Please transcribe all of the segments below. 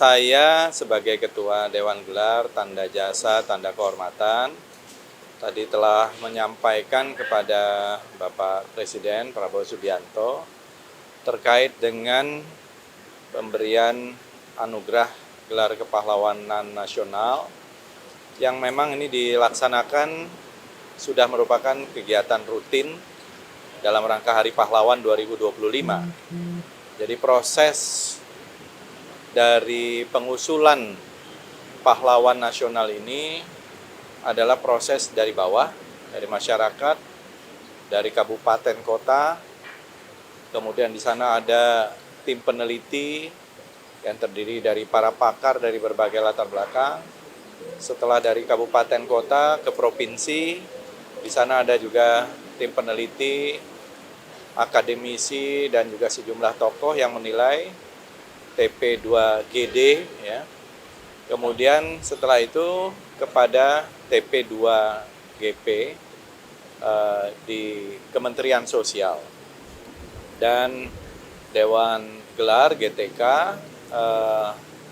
Saya sebagai Ketua Dewan Gelar Tanda Jasa Tanda Kehormatan tadi telah menyampaikan kepada Bapak Presiden Prabowo Subianto terkait dengan pemberian anugerah gelar kepahlawanan nasional yang memang ini dilaksanakan sudah merupakan kegiatan rutin dalam rangka Hari Pahlawan 2025. Jadi proses dari pengusulan pahlawan nasional ini adalah proses dari bawah, dari masyarakat, dari kabupaten kota, kemudian di sana ada tim peneliti yang terdiri dari para pakar dari berbagai latar belakang. Setelah dari kabupaten kota ke provinsi, di sana ada juga tim peneliti, akademisi, dan juga sejumlah tokoh yang menilai TP2GD, ya. Kemudian setelah itu kepada TP2GP di Kementerian Sosial dan Dewan Gelar GTK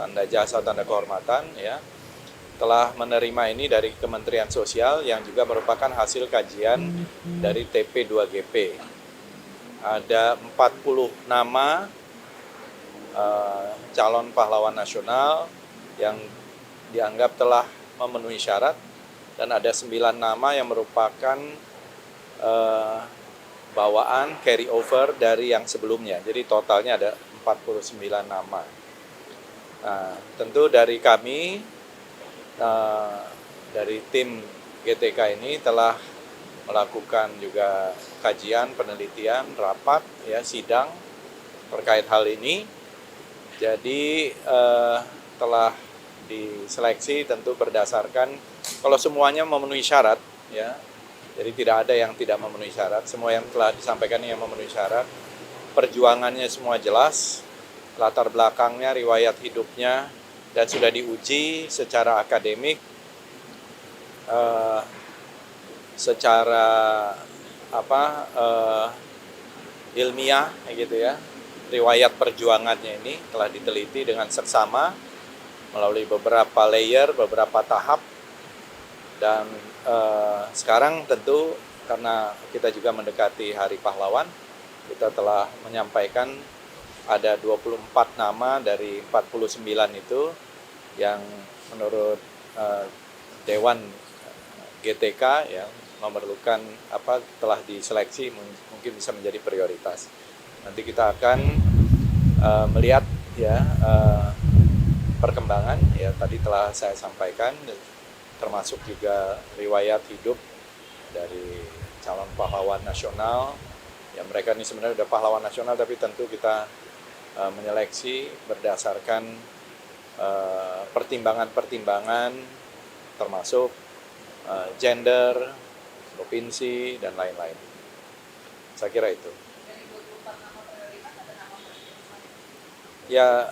Tanda Jasa Tanda Kehormatan, ya, telah menerima ini dari Kementerian Sosial yang juga merupakan hasil kajian dari TP2GP. Ada 40 nama calon pahlawan nasional yang dianggap telah memenuhi syarat, dan ada 9 nama yang merupakan bawaan carry over dari yang sebelumnya. Jadi totalnya ada 49 nama. Nah, tentu dari kami, dari tim GTK ini telah melakukan juga kajian, penelitian, rapat, ya, sidang terkait hal ini. Jadi telah diseleksi tentu berdasarkan kalau semuanya memenuhi syarat, ya. Jadi tidak ada yang tidak memenuhi syarat, semua yang telah disampaikan yang memenuhi syarat. Perjuangannya semua jelas, latar belakangnya, riwayat hidupnya, dan sudah diuji secara akademik, secara ilmiah, gitu ya. Riwayat perjuangannya ini telah diteliti dengan seksama melalui beberapa layer, beberapa tahap, dan sekarang tentu karena kita juga mendekati Hari Pahlawan, kita telah menyampaikan ada 24 nama dari 49 itu yang menurut Dewan GTK yang memerlukan telah diseleksi mungkin bisa menjadi prioritas. Nanti kita akan melihat, ya, perkembangan, ya, tadi telah saya sampaikan, termasuk juga riwayat hidup dari calon pahlawan nasional. Ya, mereka ini sebenarnya sudah pahlawan nasional, tapi tentu kita menyeleksi berdasarkan pertimbangan-pertimbangan termasuk gender, provinsi, dan lain-lain. Saya kira itu. Ya,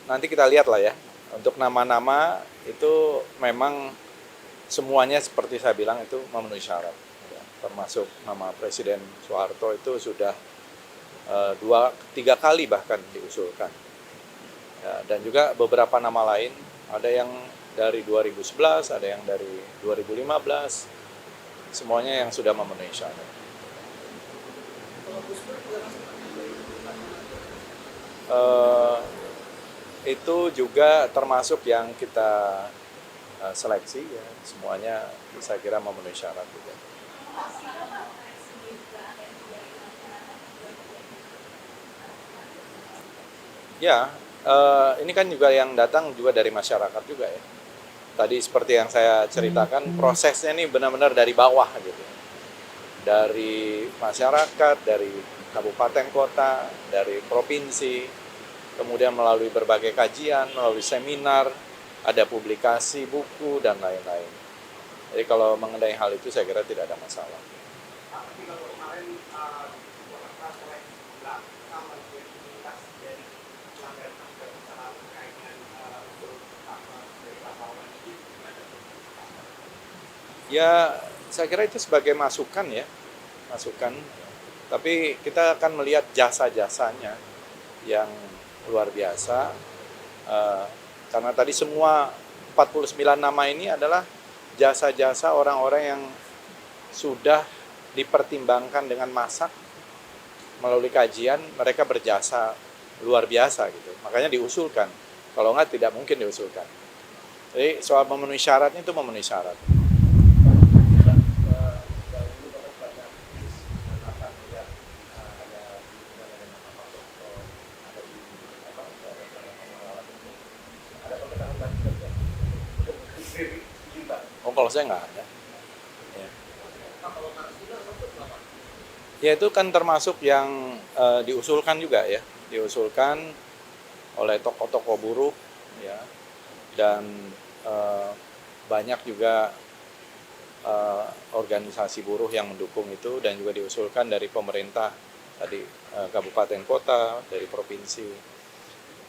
nanti kita lihat lah, ya. Untuk nama-nama itu memang semuanya seperti saya bilang itu memenuhi syarat, ya. Termasuk nama Presiden Soeharto itu sudah 2-3 kali bahkan diusulkan, ya. Dan juga beberapa nama lain, ada yang dari 2011, ada yang dari 2015, semuanya yang sudah memenuhi syarat. Itu juga termasuk yang kita seleksi, ya, semuanya saya kira memenuhi syarat juga. Ya, ini kan juga yang datang juga dari masyarakat juga, ya. Tadi seperti yang saya ceritakan, prosesnya ini benar-benar dari bawah, gitu. Dari masyarakat, dari kabupaten kota, dari provinsi, kemudian melalui berbagai kajian, melalui seminar, ada publikasi buku, dan lain-lain. Jadi kalau mengenai hal itu saya kira tidak ada masalah. Ya, saya kira itu sebagai masukan, ya, masukan. Tapi kita akan melihat jasa-jasanya yang luar biasa, Eh, karena tadi semua 49 nama ini adalah jasa-jasa orang-orang yang sudah dipertimbangkan dengan masak melalui kajian, mereka berjasa luar biasa gitu. Makanya diusulkan. Kalau nggak tidak mungkin diusulkan. Jadi soal memenuhi syaratnya itu memenuhi syarat. Oh, kalau saya nggak ada. Ya. Ya itu kan termasuk yang diusulkan juga ya, diusulkan oleh tokoh-tokoh buruh ya, dan banyak juga organisasi buruh yang mendukung itu, dan juga diusulkan dari pemerintah tadi, kabupaten kota, dari provinsi.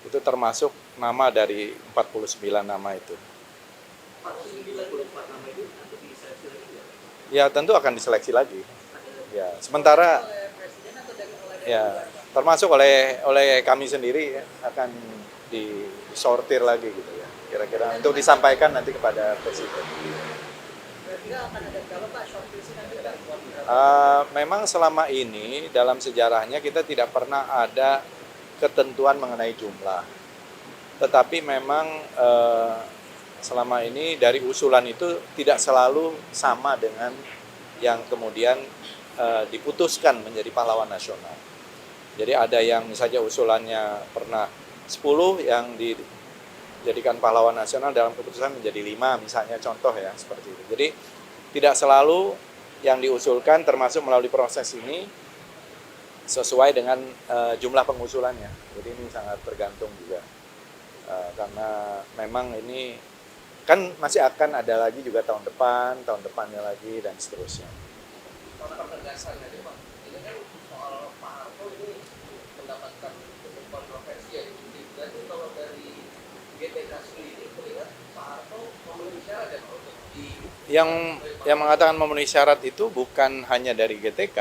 Itu termasuk nama dari 49 nama itu. Ya tentu akan diseleksi lagi. Ya, sementara ya termasuk oleh kami sendiri ya, akan disortir lagi gitu ya. Kira-kira untuk disampaikan nanti kepada presiden. Memang selama ini dalam sejarahnya kita tidak pernah ada ketentuan mengenai jumlah. Tetapi memang selama ini dari usulan itu tidak selalu sama dengan yang kemudian diputuskan menjadi pahlawan nasional. Jadi ada yang misalnya usulannya pernah 10 yang dijadikan pahlawan nasional, dalam keputusan menjadi 5 misalnya, contoh ya seperti itu. Jadi tidak selalu yang diusulkan termasuk melalui proses ini sesuai dengan jumlah pengusulannya. Jadi ini sangat tergantung juga. Karena memang ini kan masih akan ada lagi juga tahun depan, tahun depannya lagi, dan seterusnya. Soal ketegasan aja Pak, ini kan soal Pak Harto ini mendapatkan cukup kontroversi ya. Jadi kalau dari GTK sendiri melihat Pak Harto memenuhi syarat ya untuk yang mengatakan memenuhi syarat itu bukan hanya dari GTK,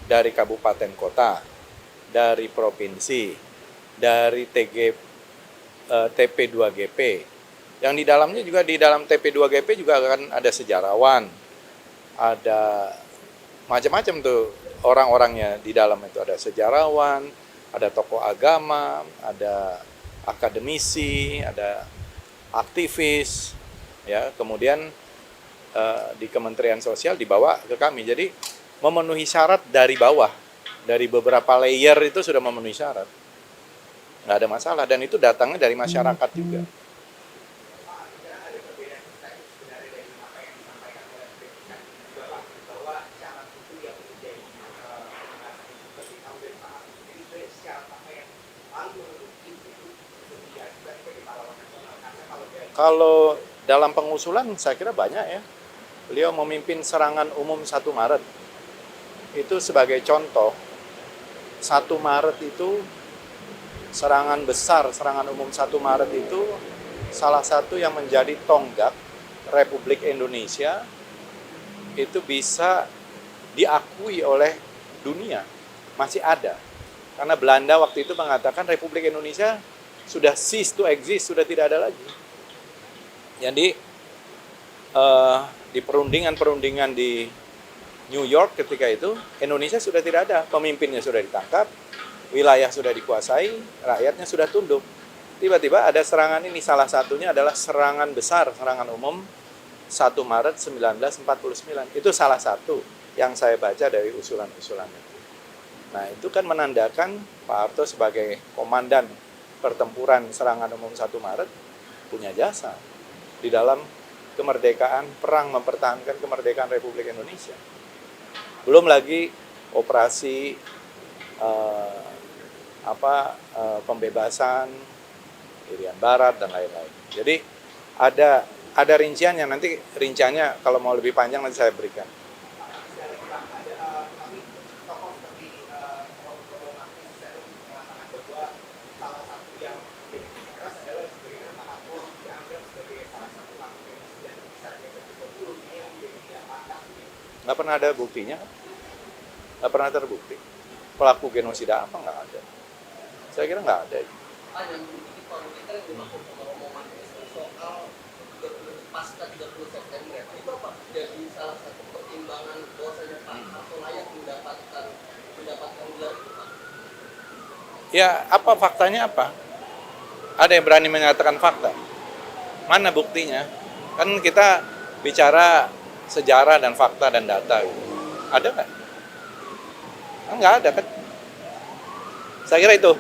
dari kabupaten kota, dari provinsi, dari TP2GP. Yang di dalamnya juga, di dalam TP2GP juga akan ada sejarawan, ada macam-macam tuh orang-orangnya di dalam itu. Ada sejarawan, ada tokoh agama, ada akademisi, ada aktivis, ya. Kemudian di Kementerian Sosial dibawa ke kami. Jadi memenuhi syarat dari bawah, dari beberapa layer itu sudah memenuhi syarat. Nggak ada masalah, dan itu datangnya dari masyarakat juga. Kalau dalam pengusulan saya kira banyak ya. Beliau memimpin serangan umum 1 Maret. Itu sebagai contoh, 1 Maret itu serangan besar, serangan umum 1 Maret itu salah satu yang menjadi tonggak Republik Indonesia itu bisa diakui oleh dunia. Masih ada. Karena Belanda waktu itu mengatakan Republik Indonesia sudah cease to exist, sudah tidak ada lagi. Jadi di perundingan-perundingan di New York ketika itu, Indonesia sudah tidak ada, pemimpinnya sudah ditangkap, wilayah sudah dikuasai, rakyatnya sudah tunduk. Tiba-tiba ada serangan ini, salah satunya adalah serangan besar, serangan umum 1 Maret 1949. Itu salah satu yang saya baca dari usulan-usulan itu. Nah, itu kan menandakan Pak Harto sebagai komandan pertempuran serangan umum 1 Maret punya jasa di dalam kemerdekaan, perang mempertahankan kemerdekaan Republik Indonesia. Belum lagi operasi pembebasan Irian Barat dan lain-lain. Jadi ada rinciannya, nanti rinciannya kalau mau lebih panjang nanti saya berikan. Nggak pernah ada buktinya, nggak pernah terbukti. Pelaku genosida apa nggak ada. Saya kira nggak ada. Pak kita yang dimaksud sama Romo Magnis soal pasca 30 September itu apa jadi salah satu pertimbangan bahwasanya Pak Harto layak mendapatkan gelar itu Pak? Ya, apa faktanya apa? Ada yang berani menyatakan fakta? Mana buktinya? Kan kita bicara sejarah dan fakta dan data. Gitu. Ada nggak? Nggak ada kan? Saya kira itu.